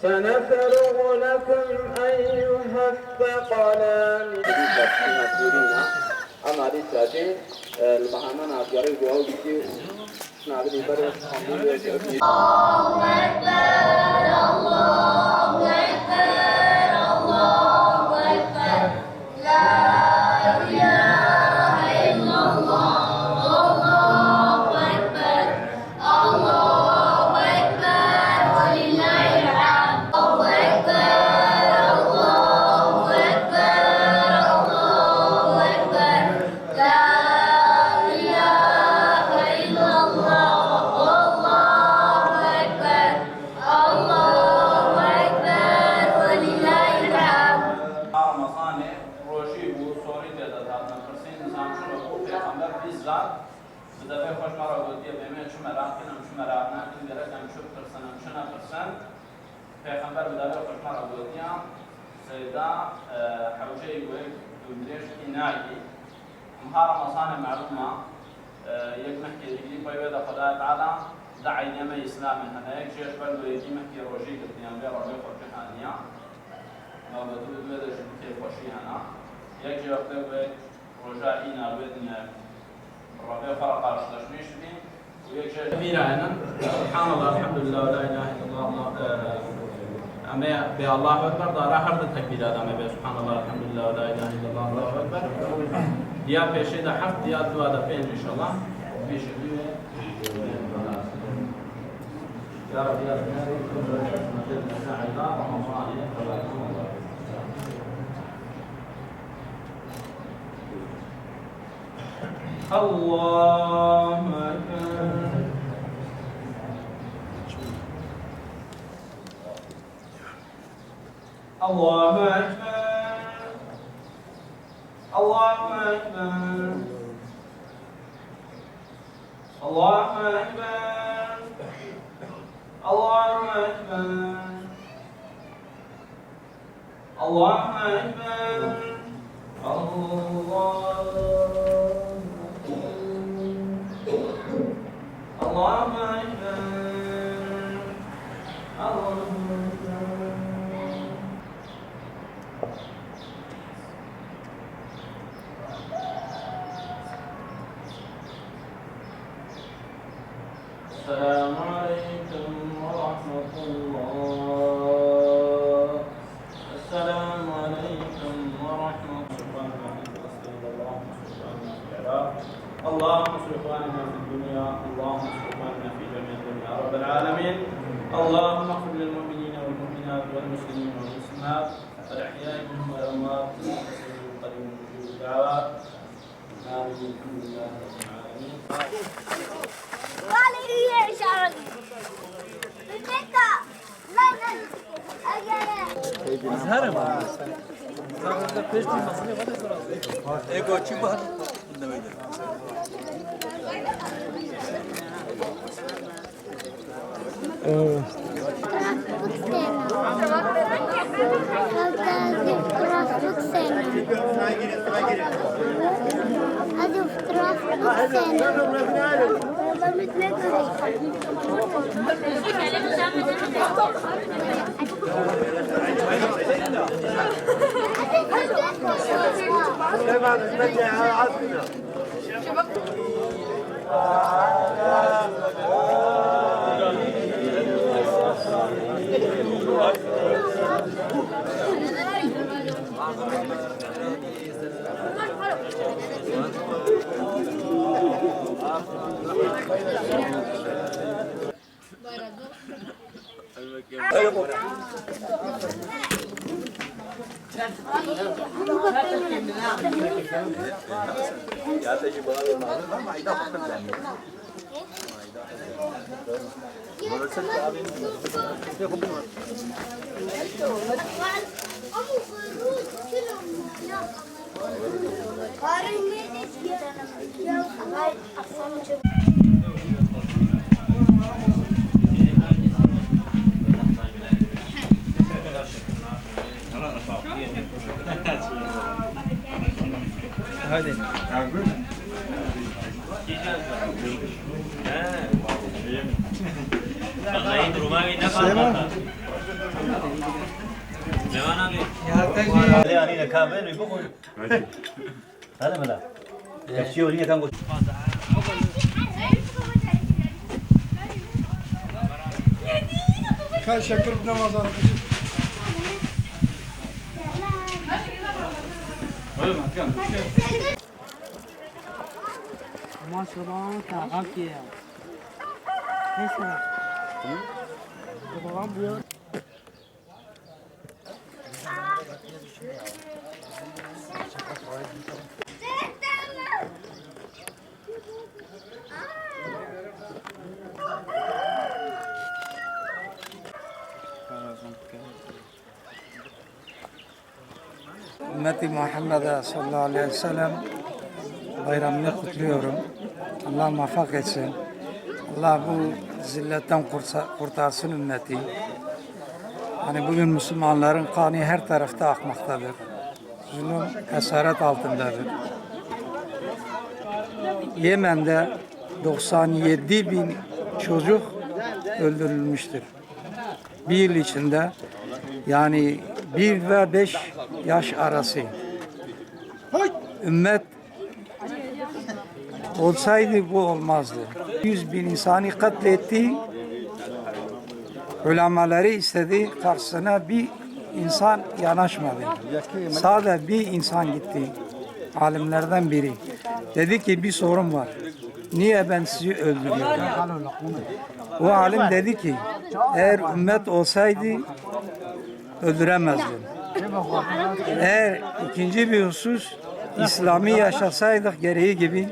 سنفرغ لكم أيها الثقلان. أما دي ساعتين المهمان عبياري جواب بيجي نعبدي برا الله أكبر الله أكبر الله أكبر لا إله إلا الله الله أكبر الله أكبر ولله الحمد الله أكبر الله أكبر الله أكبر لا إله إلا الله الله أكبر الله أكبر ولله الحمد. مصانع روشي وصوري تعداد فرسين نظام شنو هو في عمر بيزرع بدأ خوش مرة وديه بيمين شو مراكن شو مراكنا كن درجة شو فرسان شنا فرسان في عمر بدأ خوش مرة وديه سيدا حوجي ويك دمريش إناعي مهارة مصانع معلومة يكمحكي يجي بيودا خدای تعالی دعی نیمه اسلام هنه یک جیش بلو یکی محکی روشی کردیم به رابطه خورجهانیا ما بدو دویده شبکه خوشی هنه یک جی وقتی باید روژا اینا باید رابطه فرق ارشدشمیش بیم و یک جیش کبیره هنه سبحان الله الحمد لله ولا اله الا الله اما به الله اکبر داره هر دو تکبیرات اما به سبحان الله الحمد لله ولا اله الا الله الله اکبر یا پیشه ده هفت یا دو ده پنج انشالله پیشه دیوه يا رب يا رب الله أكبر الله أكبر الله أكبر الله أكبر الله أكبر الله أكبر الله أكبر السلام عليكم ورحمة الله. السلام عليكم ورحمة الله. اللهم اصلح اخواننا في الدنيا، اللهم اصلح اخواننا في جميع الدنيا رب العالمين. اللهم اغفر للمؤمنين والمؤمنات والمسلمين والمسلمات الأحياء منهم والأموات قديم وجود الدعوات. آمين الحمد لله رب العالمين. Azhar mı? Zaten peşti masaya var ya sonra. Ego açık var. Ne böyle? Hadi fotoğraf Hadi. Vallahi duruma bir ne kalmadı. يعني كامل يبغوا هذا ملا يشيو لي كان كان شكر بن رمضان ما شبان كعب كيا هسه شبان بيو Ümmeti Muhammed'e sallallahu aleyhi ve sellem bayramını kutluyorum. Allah muvaffak etsin. Allah bu zilletten kurtarsın ümmeti. Hani bugün Müslümanların kanı her tarafta akmaktadır. Zulüm esaret altındadır. Yemen'de 97 bin çocuk öldürülmüştür. Bir yıl içinde yani 1 ve 5 yaş arası. Ümmet olsaydı bu olmazdı. 100 bin insanı katletti. Ulemaları istedi, karşısına bir insan yanaşmadı. Sadece bir insan gitti. Alimlerden biri. Dedi ki bir sorun var. Niye ben sizi öldürüyorum? O alim dedi ki eğer ümmet olsaydı öldüremezdim. Eğer ikinci bir husus İslam'ı yaşasaydık gereği gibi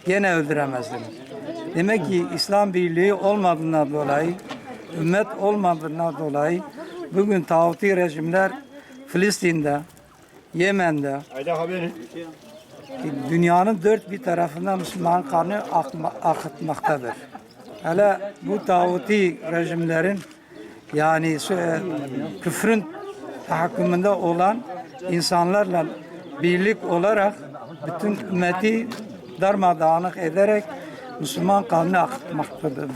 gene öldüremezdim. Demek ki İslam birliği olmadığından dolayı, ümmet olmadığından dolayı bugün tağuti rejimler Filistin'de, Yemen'de, dünyanın dört bir tarafında Müslüman kanı akıtmaktadır. Hele bu tağuti rejimlerin yani küfrün tahakkümünde olan insanlarla birlik olarak bütün ümmeti darmadağınık ederek Müslüman kanını akıtmaktadır.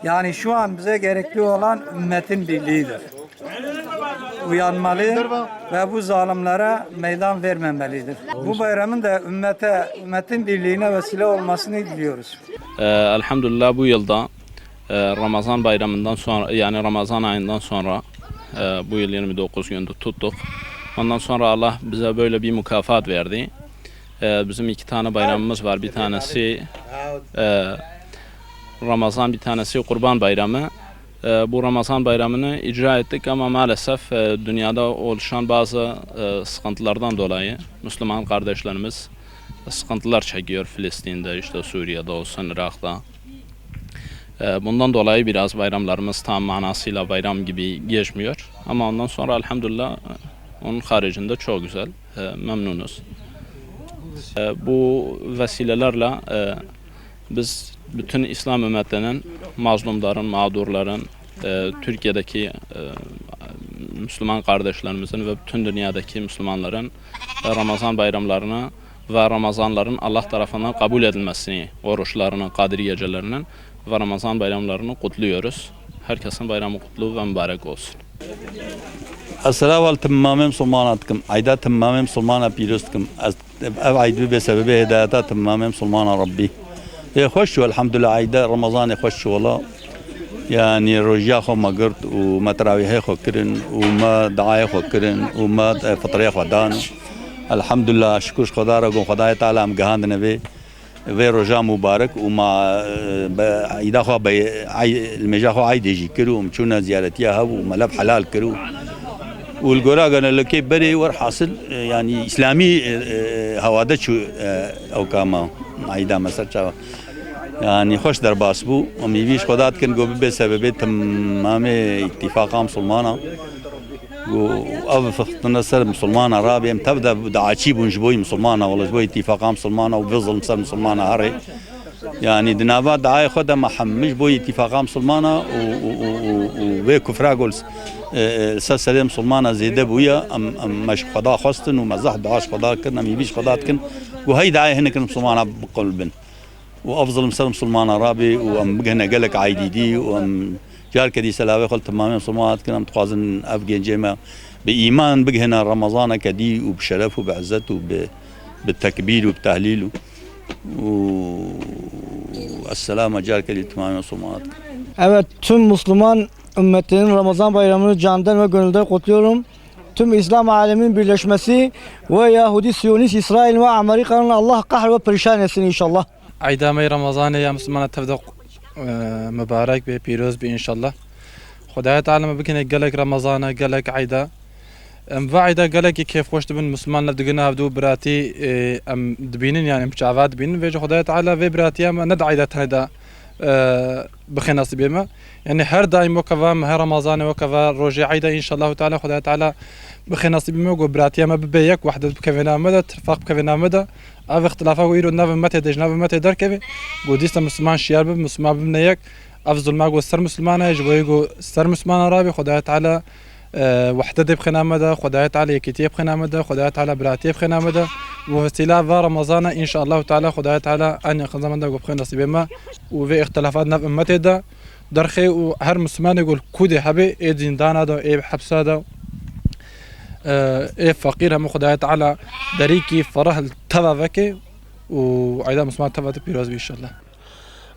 Yani şu an bize gerekli olan ümmetin birliğidir. Uyanmalı ve bu zalimlere meydan vermemelidir. Bu bayramın da ümmetin birliğine vesile olmasını diliyoruz. Elhamdülillah bu yılda Ramazan bayramından sonra yani Ramazan ayından sonra bu yıl 29 gündür tuttuk. Ondan sonra Allah bize böyle bir mükafat verdi. Bizim 2 tane bayramımız var. Bir tanesi Ramazan, bir tanesi Kurban Bayramı. Bu Ramazan bayramını icra ettik ama maalesef dünyada oluşan bazı sıkıntılardan dolayı Müslüman kardeşlerimiz sıkıntılar çekiyor. Filistin'de, işte Suriye'de olsun, Irak'ta. Bundan dolayı biraz bayramlarımız tam manasıyla bayram gibi geçmiyor. Ama ondan sonra elhamdülillah onun haricinde çok güzel, memnunuz. Bu vesilelerle biz bütün İslam ümmetlerinin, mazlumların, mağdurların, Türkiye'deki Müslüman kardeşlerimizin ve bütün dünyadaki Müslümanların Ramazan bayramlarını ve Ramazanların Allah tarafından kabul edilmesini, oruçlarını, Kadir gecelerinin ve Ramazan bayramlarını kutluyoruz. Herkesin bayramı kutlu ve mübarek olsun. السلام على تمام مسلماناتكم عيدا تمام مسلمانا بيروستكم اف عيد بسبب هدايات تمام مسلمانا ربي خوش الحمد لله عيدا رمضان خوش والله يعني رجا خو ما قرت وما تراويح خو كرن وما دعاء خو كرن وما فطريه خو دان الحمد لله شكر خدا را خدا تعالی ام گهاند نبي و رجا مبارك وما عيدا خو المجا خو عيد يجي كرو مشونا زيارتيها وملف حلال كرو والجورا قالنا لك بري ور حاصل يعني إسلامي هواده شو أو كما عيدا مسرچا يعني خوش در باسبو وميبيش خدات كن جو بسبب تمام اتفاق مسلمانا وأوفق نصر مسلمانا رابع تبدأ دعاشي بنجبوي مسلمانا والله جبوي اتفاق مسلمانا وبظل مسر مسلمانا هري يعني دنابات دعاية خدا محمش بوي اتفاق مسلمانا وكفرا قولس سلسلة مسلمانة زيادة بويا أم مش خدا خواستن ومزح دعاش خدا كن أم يبيش خدا كن وهي دعاية هنا كن مسلمانة بقلبن وأفضل مسلمانة رابي وأم بجهنا قالك عيدي دي وأم جار كدي سلاوي خل تماما مسلمانات كنا متخازن اف جنجما بايمان بقهنا رمضان كدي وبشرف وبعزته بالتكبير وبتهليل والسلامة جار كدي تماما مسلمانات. Evet, tüm Müslüman ümmetinin Ramazan bayramını candan ve gönülden kutluyorum. Tüm İslam aleminin birleşmesi ve Yahudi, Siyonist, İsrail ve Amerika'nın Allah kahr ve perişan etsin inşallah. Aydamay Ramazan ya Müslüman tevde mübarek ve piroz bi inşallah. Xudaya Teala bikine gelek Ramazana gelek ayda. Ve ayda gelek keyif hoş dibin Müslümanlar digine havdu birati dibinin yani bçavad dibinin ve Xudaya Teala ve birati ama ne de ayda tanıda بخير نصيب ما يعني هر دايم وكذا هر رمضان وكذا روجي عيدا ان شاء الله تعالى خدای تعالى بخير نصيب ما وبراتيا ما ببيك وحده بكفينا مدى اتفاق بكفينا مدى اف اختلافات ويرو ناف متى دجناف متى دركبه قديست مسلمان شيار مسلمان بنيك افضل ما جو سر مسلمان يجو سر مسلمان رابي خدای تعالى وحده بخينا مدى خدای تعالى كتيب بخينا مدى خدای تعالى براتي بخينا مدى وفستيلا رمضان ان شاء الله تعالى خدای تعالى ان يخزم عندك بخير نصيب ما وفي اختلافات ناف متى ده درخي وهر مسلمان يقول كودي حبي اي زندان هذا اي حبس هذا اي فقير هم خدای تعالى دريكي فرح التفاكي وعيدا مسلمان تفات بيروز ان شاء الله.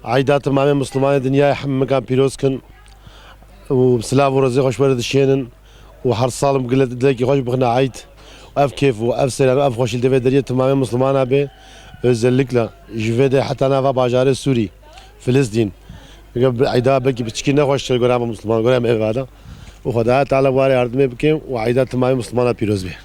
عيدا تمام مسلمان الدنيا حم مكان بيروز كن وبسلام ورزق خوش برد الشينن وحر صالم قلت دلكي خوش بخنا عيد اف كيف واف سلام اف خوش الدفع دريه تمام مسلمان ابي özellikle jvede hatta nava bajarı Suri Filistin عيدا بكي بتشكينا خوش القرآن مسلمان قرآن evada وخدها تعالى واري عرض مبكي وعيدا تمام مسلمان بيروز به